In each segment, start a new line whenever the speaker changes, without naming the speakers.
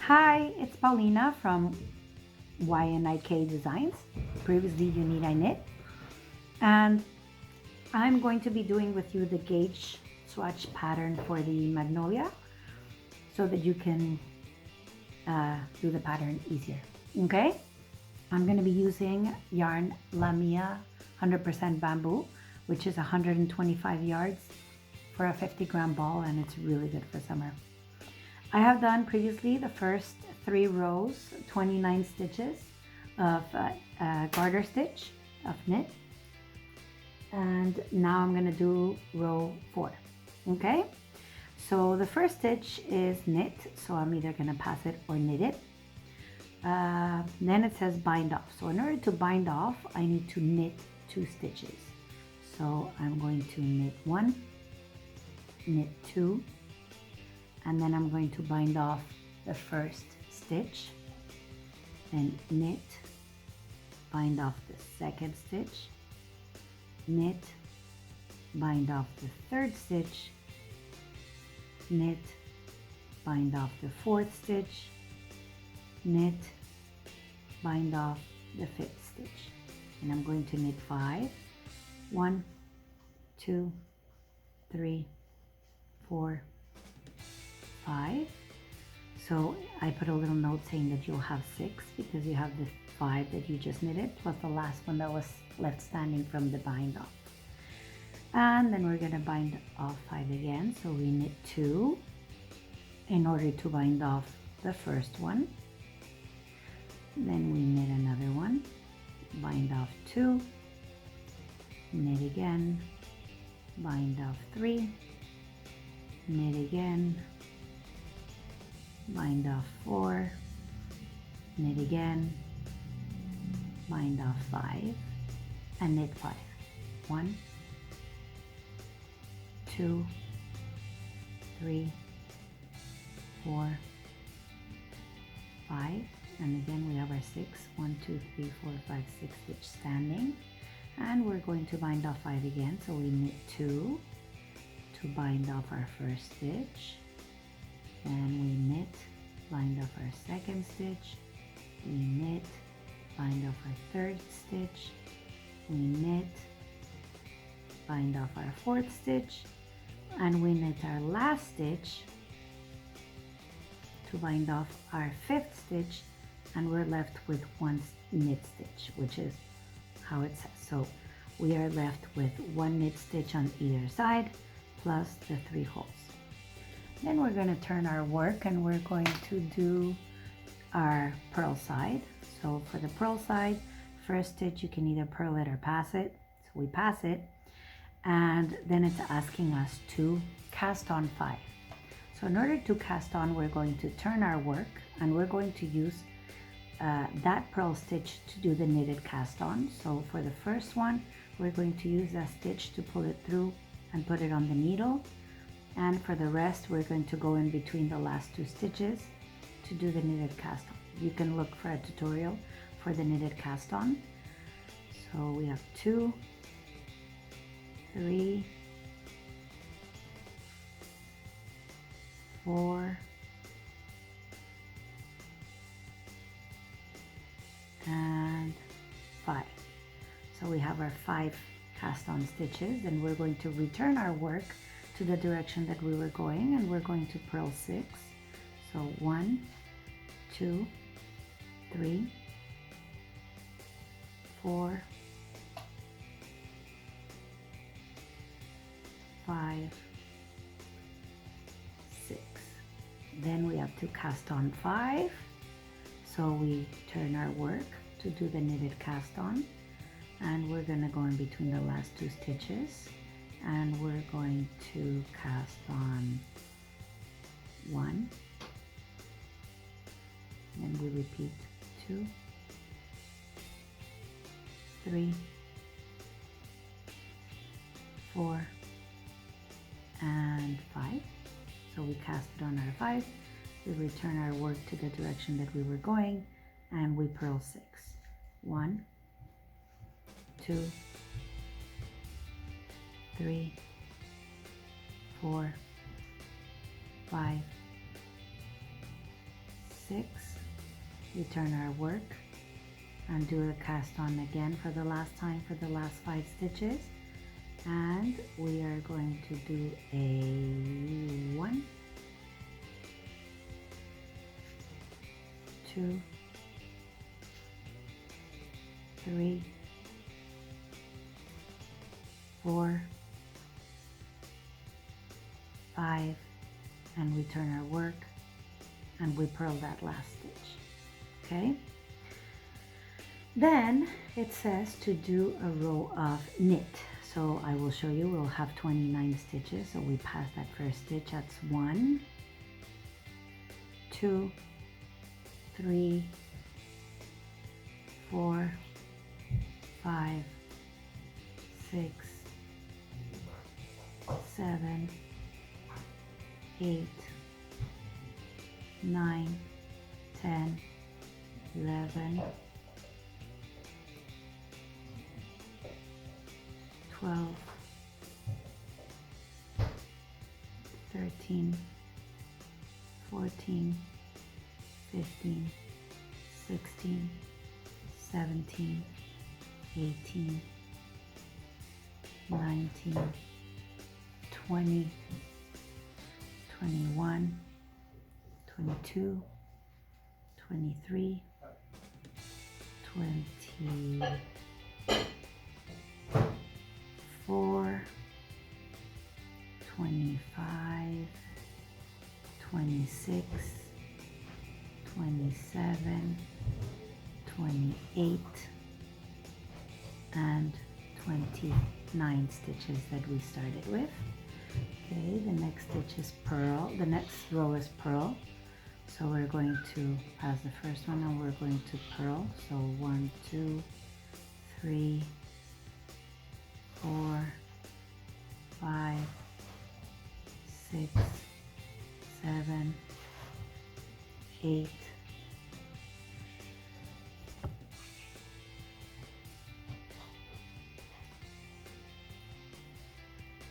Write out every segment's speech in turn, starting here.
Hi, it's Paulina from YNIK Designs, previously You Need I Knit, and I'm going to be doing with you the gauge swatch pattern for the Magnolia so that you can do the pattern easier, okay? I'm going to be using yarn Lamia 100% bamboo, which is 125 yards for a 50-gram ball, and it's really good for summer. I have done previously the first 3 rows, 29 stitches of garter stitch of knit, and now I'm going to do row 4. Okay, so the first stitch is knit, so I'm either going to pass it or knit it. Then it says bind off, so in order to bind off I need to knit 2 stitches. So I'm going to knit 1, knit 2, and then I'm going to bind off the first stitch, then knit, bind off the second stitch, knit, bind off the third stitch, knit, bind off the fourth stitch, knit, bind off the fifth stitch, and I'm going to knit 5. 1, 2, 3, 4, 5. So I put a little note saying that you'll have 6 because you have the 5 that you just knitted plus the last one that was left standing from the bind off. And then we're going to bind off 5 again, so we knit 2 in order to bind off the first one. Then we knit another one, bind off 2, knit again, bind off 3, knit again, bind off 4, knit again, bind off 5, and knit 5. 1, 2, 3, 4, 5, and again we have our 6. 1, 2, 3, 4, 5, 6 stitch standing, and we're going to bind off 5 again. So we knit 2 to bind off our first stitch, and we knit, bind off our second stitch, we knit, bind off our third stitch, we knit, bind off our fourth stitch, and we knit our last stitch to bind off our fifth stitch, and we're left with 1 knit stitch, which is how it says. So we are left with 1 knit stitch on either side plus the 3 holes. Then we're going to turn our work and we're going to do our purl side. So for the purl side, first stitch you can either purl it or pass it. So we pass it, and then it's asking us to cast on 5. So in order to cast on, we're going to turn our work and we're going to use that purl stitch to do the knitted cast on. So for the first one, we're going to use that stitch to pull it through and put it on the needle. And for the rest, we're going to go in between the last 2 stitches to do the knitted cast on. You can look for a tutorial for the knitted cast on. So we have 2, 3, 4, and 5. So we have our 5 cast on stitches, and we're going to return our work to the direction that we were going, and we're going to purl 6. So 1, 2, 3, 4, 5, 6. Then we have to cast on 5. So we turn our work to do the knitted cast on, and we're going to go in between the last 2 stitches, and we're going to cast on 1, and we repeat 2, 3, 4, and 5. So we casted on our 5, we return our work to the direction that we were going, and we purl 6. 1, 2, 3, 4, 5, 6, return our work, and do a cast on again for the last time for the last 5 stitches. And we are going to do a 1, 2, 3, 4, 5, and return our work, and we purl that last stitch. Okay, then it says to do a row of knit. So I will show you. We'll have 29 stitches, so we pass that first stitch. That's 1, 2, 3, 4, 5, 6, 7, 8, 9, 10, 11, 12, 13, 14, 15, 16, 17, 18, 19, 20, 21, 22, 23, 24, 25, 26, 27, 28, and 29 stitches that we started with. Okay, the next stitch is purl, the next row is purl. So we're going to pass the first one and we're going to purl. So 1, 2, 3, 4, 5, 6, 7, 8,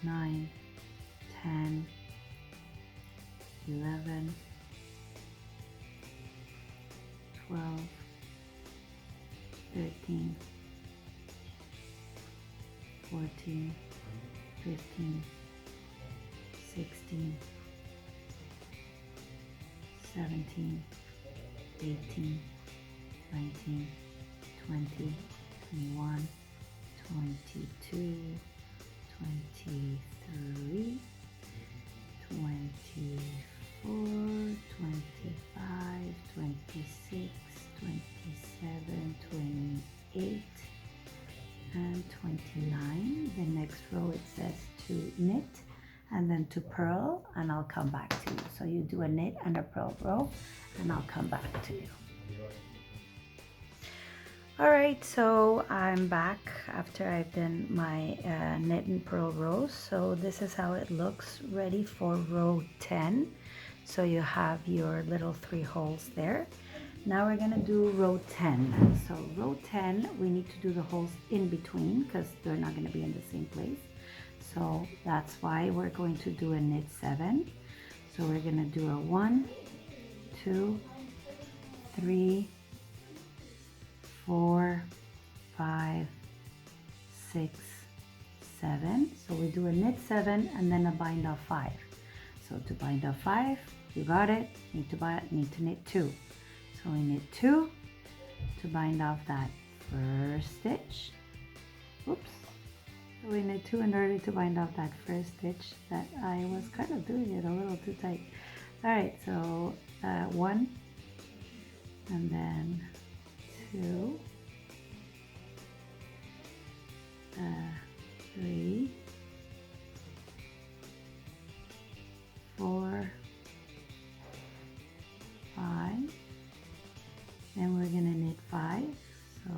9, 10, 11, 12, 13, 14, 15, 16, 17, 18, 19, 20, 21, 22, 23, 24, 25, 26, 27, 28, and 29. The next row it says to knit and then to purl, and I'll come back to you. So you do a knit and a purl row, and I'll come back to you. All right, so I'm back after I've done my knit and purl rows. So this is how it looks, ready for row 10. So you have your little 3 holes there. Now we're gonna do row 10. So row 10, we need to do the holes in between because they're not gonna be in the same place. So that's why we're going to do a knit 7. So we're gonna do a 1, 2, 3, 4, 5, 6, 7. So we do a knit 7 and then a bind off 5. So to bind off 5, you got it. Need to knit 2. So we knit 2 to bind off that first stitch. Oops. So we knit 2 in order to bind off that first stitch that I was kind of doing it a little too tight. All right, so 1 and then 2, 3, 4, 5, then we're gonna knit 5. So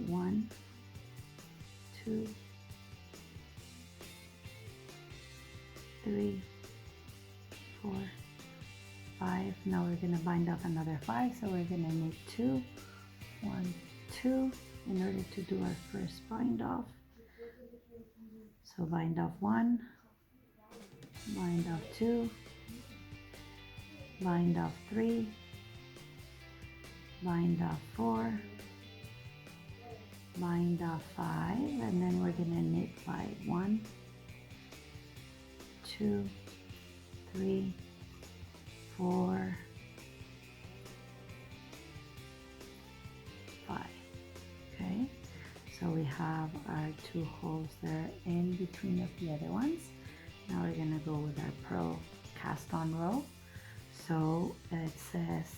1, 2, 3, 4, 5. Now we're gonna bind off another 5. So we're gonna knit 2, 1, 2 in order to do our first bind off. So bind off 1, bind off 2, bind off 3, bind off 4, bind off 5, and then we're going to knit by 1, 2, 3, 4, 5. Okay, so we have our 2 holes there in between of the other ones. Now we're going to go with our purl cast on row. So it says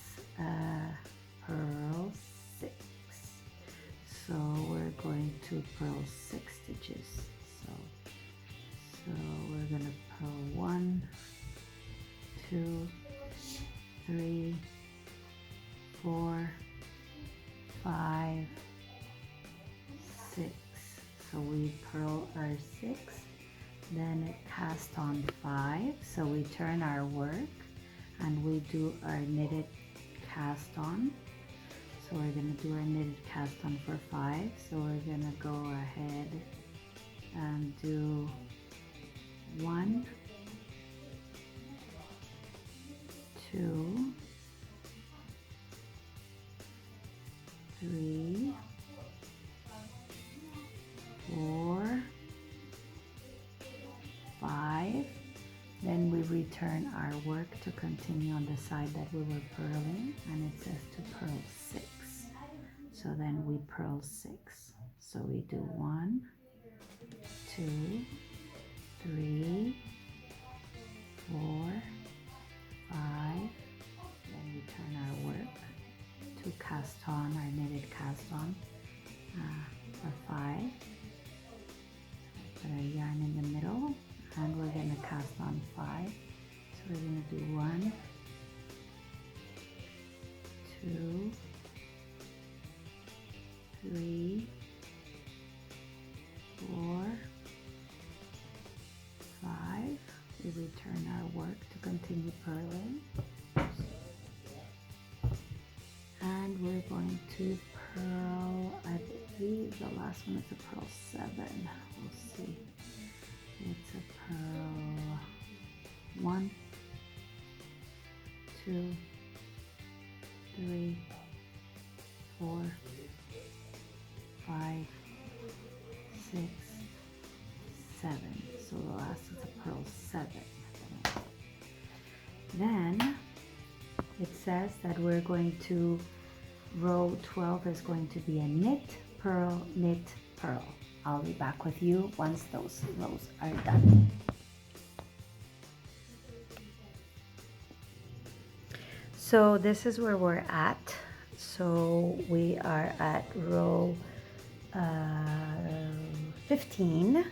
purl 6. So we're going to purl 6 stitches. So we're going to purl 1, 2, 3, 4, 5, 6. So we purl our 6, then it cast on 5. So we turn our work and we do our knitted cast on. So we're going to do our knitted cast on for 5. So we're going to go ahead and do 1, 2, 3, 4, 5. Then we return our work to continue on the side that we were purling, and it says to purl 6. So then we purl 6. So we do 1, 2, 3, 4, 5. Then we turn our work to cast on, our knitted cast on for 5. Put our yarn in the middle, and we're going to cast on 5. So we're going to do 1, 2, 3, 4, 5. We return our work to continue purling. And we're going to purl, I believe the last one is a purl 7. We'll see. It's a purl 1, 2, 3, 4, 5, 6, 7. So the last is a purl 7. Then it says that we're going to, row 12 is going to be a knit, purl, knit, purl. I'll be back with you once those rows are done. So this is where we're at. So we are at row 15.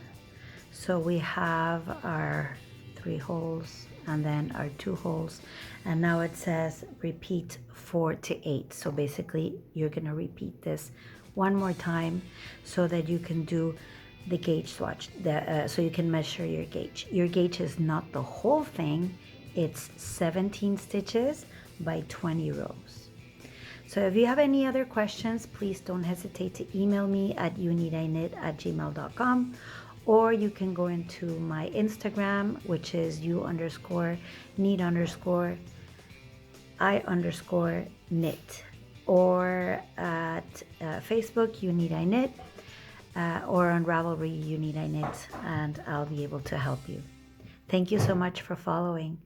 So we have our 3 holes and then our 2 holes, and now it says repeat 4 to 8. So basically you're going to repeat this one more time so that you can do the gauge swatch, so you can measure your gauge. Your gauge is not the whole thing, it's 17 stitches by 20 rows. So if you have any other questions, please don't hesitate to email me at younediknit@gmail.com, or you can go into my Instagram, which is you_need_I_knit, or at Facebook, You Need I Knit, or on Ravelry, You Need I Knit, and I'll be able to help you. Thank you so much for following.